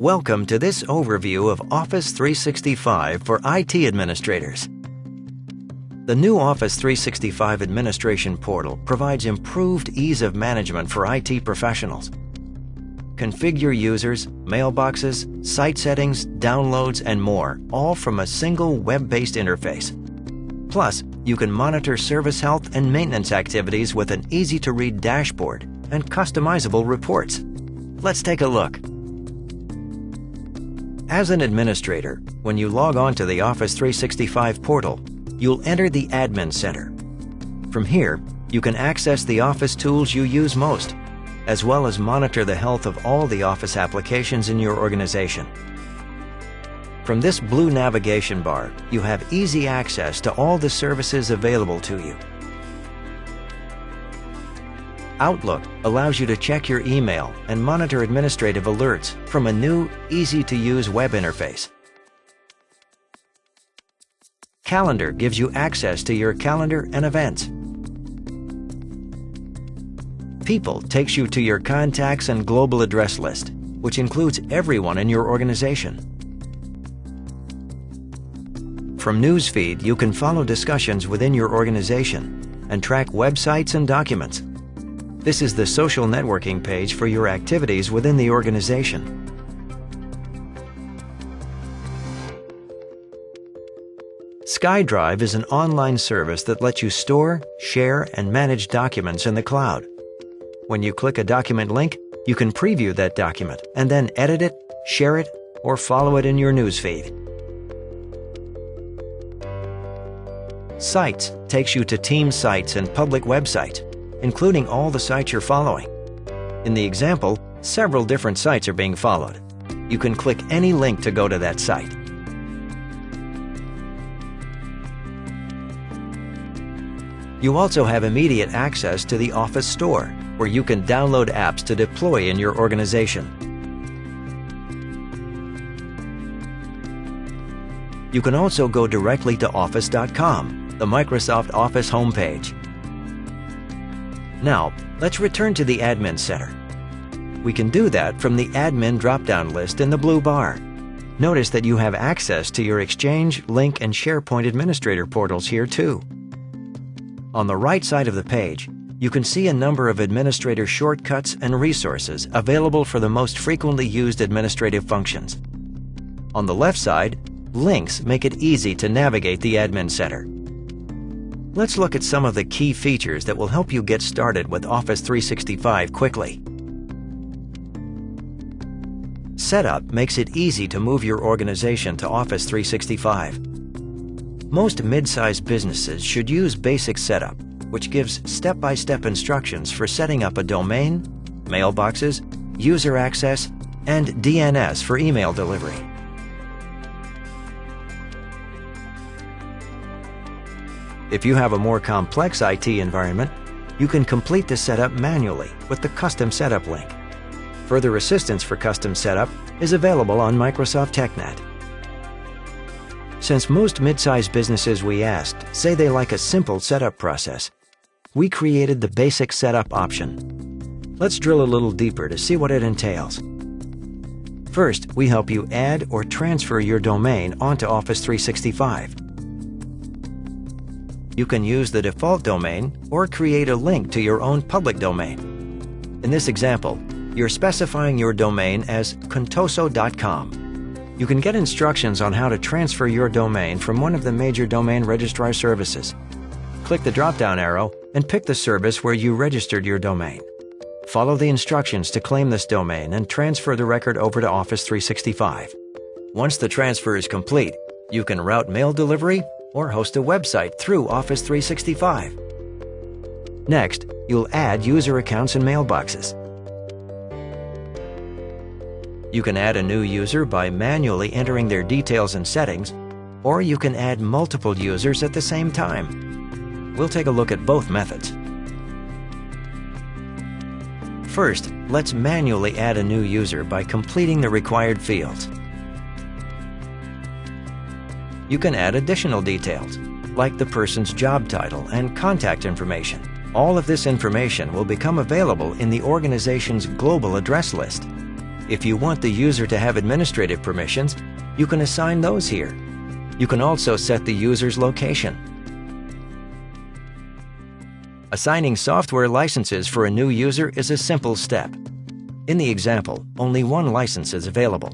Welcome to this overview of Office 365 for IT administrators. The new Office 365 Administration Portal provides improved ease of management for IT professionals. Configure users, mailboxes, site settings, downloads, and more, all from a single web-based interface. Plus, you can monitor service health and maintenance activities with an easy-to-read dashboard and customizable reports. Let's take a look. As an administrator, when you log on to the Office 365 portal, you'll enter the Admin Center. From here, you can access the Office tools you use most, as well as monitor the health of all the Office applications in your organization. From this blue navigation bar, you have easy access to all the services available to you. Outlook allows you to check your email and monitor administrative alerts from a new, easy-to-use web interface. Calendar gives you access to your calendar and events. People takes you to your contacts and global address list, which includes everyone in your organization. From Newsfeed, you can follow discussions within your organization and track websites and documents. This is the social networking page for your activities within the organization. Skydrive is an online service that lets you store, share, and manage documents in the cloud. When you click a document link, you can preview that document and then edit it, share it, or follow it in your newsfeed. Sites takes you to team sites and public websites, including all the sites you're following. In the example, several different sites are being followed. You can click any link to go to that site. You also have immediate access to the Office Store, where you can download apps to deploy in your organization. You can also go directly to Office.com, the Microsoft Office homepage. Now, let's return to the Admin Center. We can do that from the Admin drop-down list in the blue bar. Notice that you have access to your Exchange, Lync, and SharePoint administrator portals here too. On the right side of the page, you can see a number of administrator shortcuts and resources available for the most frequently used administrative functions. On the left side, links make it easy to navigate the Admin Center. Let's look at some of the key features that will help you get started with Office 365 quickly. Setup makes it easy to move your organization to Office 365. Most mid-sized businesses should use Basic Setup, which gives step-by-step instructions for setting up a domain, mailboxes, user access, and DNS for email delivery. If you have a more complex IT environment, you can complete the setup manually with the Custom Setup link. Further assistance for custom setup is available on Microsoft TechNet. Since most mid-sized businesses we asked say they like a simple setup process, we created the Basic Setup option. Let's drill a little deeper to see what it entails. First, we help you add or transfer your domain onto Office 365. You can use the default domain or create a link to your own public domain. In this example, you're specifying your domain as contoso.com. You can get instructions on how to transfer your domain from one of the major domain registrar services. Click the drop-down arrow and pick the service where you registered your domain. Follow the instructions to claim this domain and transfer the record over to Office 365. Once the transfer is complete, you can route mail delivery or host a website through Office 365. Next, you'll add user accounts and mailboxes. You can add a new user by manually entering their details and settings, or you can add multiple users at the same time. We'll take a look at both methods. First, let's manually add a new user by completing the required fields. You can add additional details, like the person's job title and contact information. All of this information will become available in the organization's global address list. If you want the user to have administrative permissions, you can assign those here. You can also set the user's location. Assigning software licenses for a new user is a simple step. In the example, only one license is available.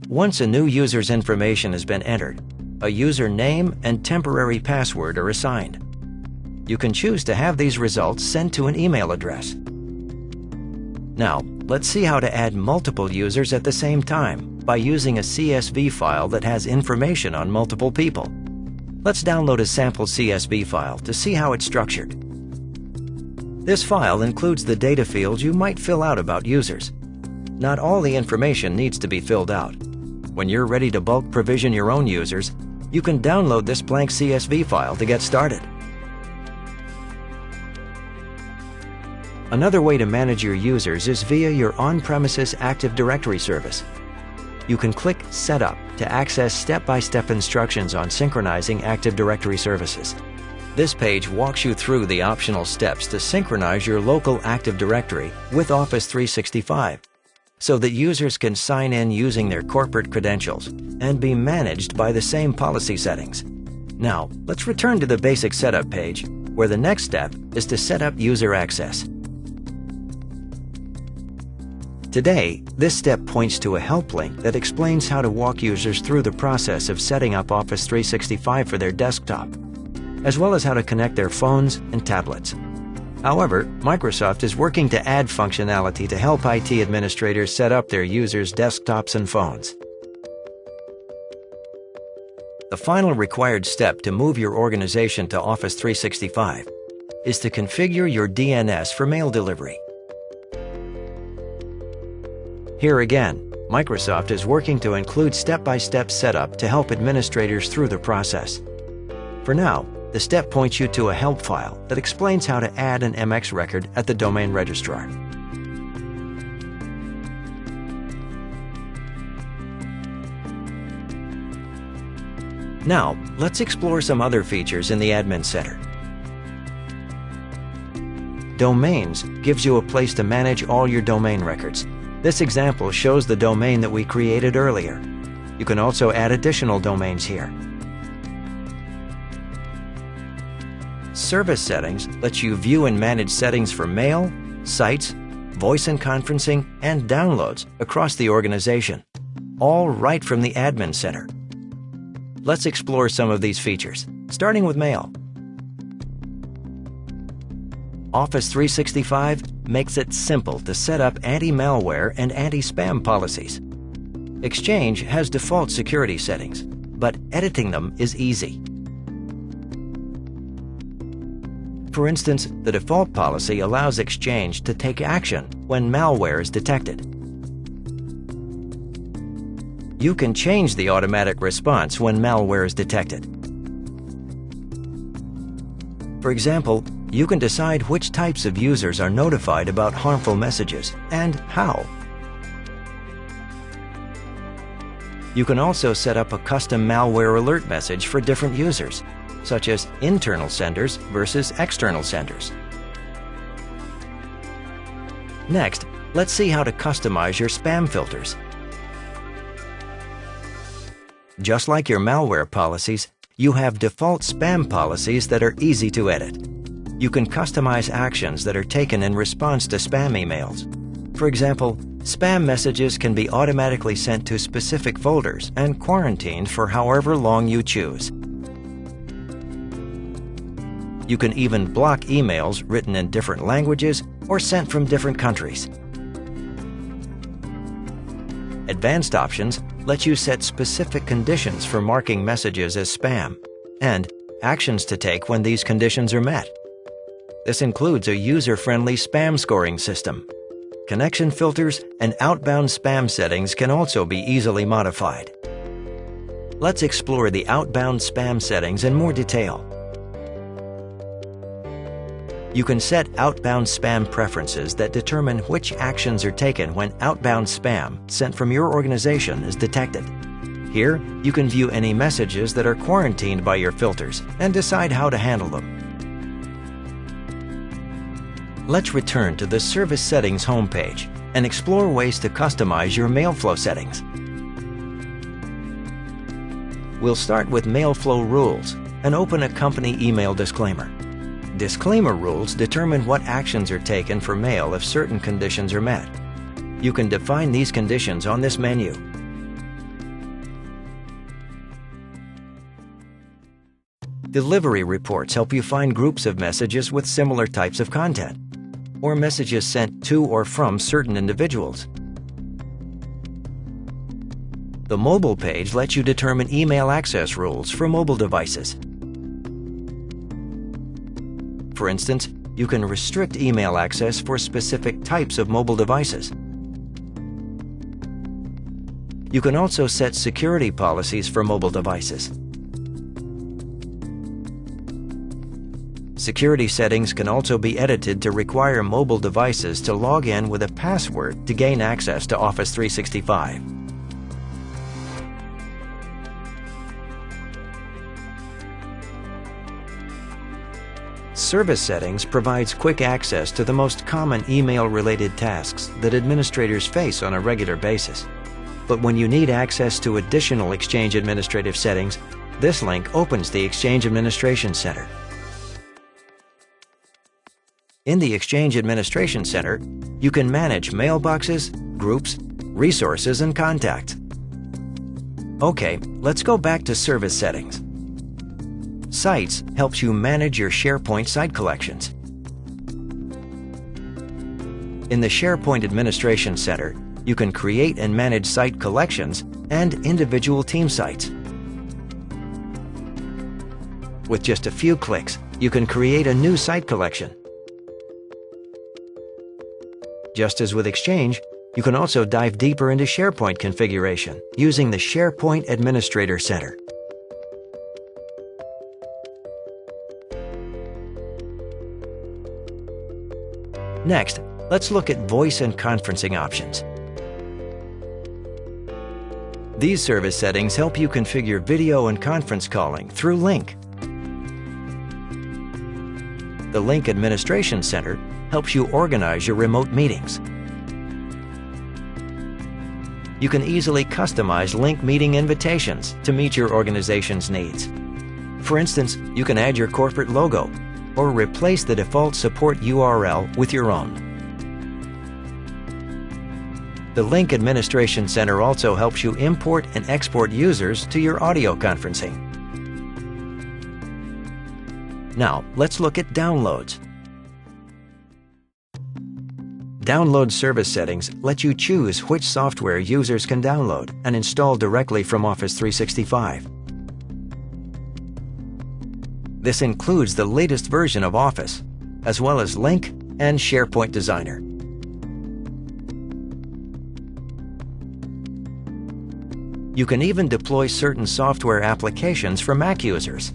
Once a new user's information has been entered, a user name and temporary password are assigned. You can choose to have these results sent to an email address. Now, let's see how to add multiple users at the same time by using a CSV file that has information on multiple people. Let's download a sample CSV file to see how it's structured. This file includes the data fields you might fill out about users. Not all the information needs to be filled out. When you're ready to bulk provision your own users, you can download this blank CSV file to get started. Another way to manage your users is via your on-premises Active Directory service. You can click Setup to access step-by-step instructions on synchronizing Active Directory services. This page walks you through the optional steps to synchronize your local Active Directory with Office 365, so that users can sign in using their corporate credentials and be managed by the same policy settings. Now, let's return to the basic setup page, where the next step is to set up user access. Today, this step points to a help link that explains how to walk users through the process of setting up Office 365 for their desktop, as well as how to connect their phones and tablets. However, Microsoft is working to add functionality to help IT administrators set up their users' desktops and phones. The final required step to move your organization to Office 365 is to configure your DNS for mail delivery. Here again, Microsoft is working to include step-by-step setup to help administrators through the process. For now, the step points you to a help file that explains how to add an MX record at the domain registrar. Now, let's explore some other features in the Admin Center. Domains gives you a place to manage all your domain records. This example shows the domain that we created earlier. You can also add additional domains here. Service Settings lets you view and manage settings for mail, sites, voice and conferencing, and downloads across the organization, all right from the Admin Center. Let's explore some of these features, starting with mail. Office 365 makes it simple to set up anti-malware and anti-spam policies. Exchange has default security settings, but editing them is easy. For instance, the default policy allows Exchange to take action when malware is detected. You can change the automatic response when malware is detected. For example, you can decide which types of users are notified about harmful messages and how. You can also set up a custom malware alert message for different users, such as internal senders versus external senders. Next, let's see how to customize your spam filters. Just like your malware policies, you have default spam policies that are easy to edit. You can customize actions that are taken in response to spam emails. For example, spam messages can be automatically sent to specific folders and quarantined for however long you choose. You can even block emails written in different languages or sent from different countries. Advanced options let you set specific conditions for marking messages as spam and actions to take when these conditions are met. This includes a user-friendly spam scoring system. Connection filters and outbound spam settings can also be easily modified. Let's explore the outbound spam settings in more detail. You can set outbound spam preferences that determine which actions are taken when outbound spam sent from your organization is detected. Here, you can view any messages that are quarantined by your filters and decide how to handle them. Let's return to the Service Settings homepage and explore ways to customize your mail flow settings. We'll start with mail flow rules and open a company email disclaimer. Disclaimer rules determine what actions are taken for mail if certain conditions are met. You can define these conditions on this menu. Delivery reports help you find groups of messages with similar types of content, or messages sent to or from certain individuals. The mobile page lets you determine email access rules for mobile devices. For instance, you can restrict email access for specific types of mobile devices. You can also set security policies for mobile devices. Security settings can also be edited to require mobile devices to log in with a password to gain access to Office 365. Service Settings provides quick access to the most common email-related tasks that administrators face on a regular basis. But when you need access to additional Exchange administrative settings, this link opens the Exchange Administration Center. In the Exchange Administration Center, you can manage mailboxes, groups, resources, and contacts. Okay, let's go back to Service Settings. Sites helps you manage your SharePoint site collections. In the SharePoint Administration Center, you can create and manage site collections and individual team sites. With just a few clicks, you can create a new site collection. Just as with Exchange, you can also dive deeper into SharePoint configuration using the SharePoint Administrator Center. Next, let's look at voice and conferencing options. These service settings help you configure video and conference calling through Link. The Link Administration Center helps you organize your remote meetings. You can easily customize Link meeting invitations to meet your organization's needs. For instance, you can add your corporate logo or replace the default support URL with your own. The Link Administration Center also helps you import and export users to your audio conferencing. Now, let's look at downloads. Download service settings let you choose which software users can download and install directly from Office 365. This includes the latest version of Office, as well as Link and SharePoint Designer. You can even deploy certain software applications for Mac users.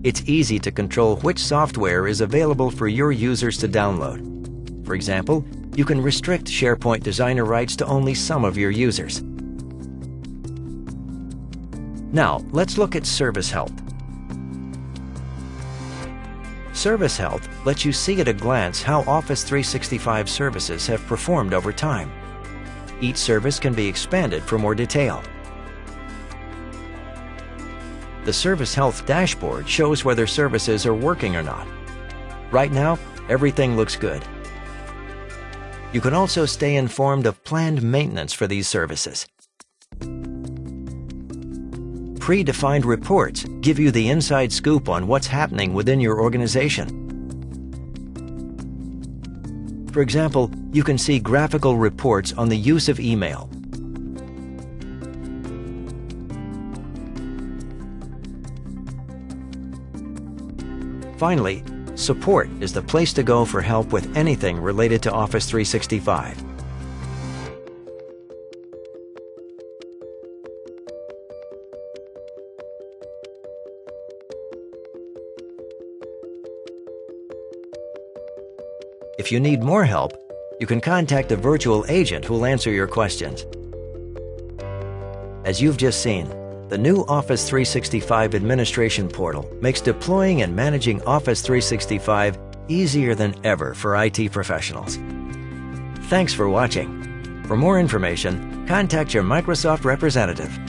It's easy to control which software is available for your users to download. For example, you can restrict SharePoint Designer rights to only some of your users. Now, let's look at Service Health. Service Health lets you see at a glance how Office 365 services have performed over time. Each service can be expanded for more detail. The Service Health dashboard shows whether services are working or not. Right now, everything looks good. You can also stay informed of planned maintenance for these services. Predefined reports give you the inside scoop on what's happening within your organization. For example, you can see graphical reports on the use of email. Finally, support is the place to go for help with anything related to Office 365. If you need more help, you can contact a virtual agent who will answer your questions. As you've just seen, the new Office 365 administration portal makes deploying and managing Office 365 easier than ever for IT professionals. Thanks for watching. For more information, contact your Microsoft representative.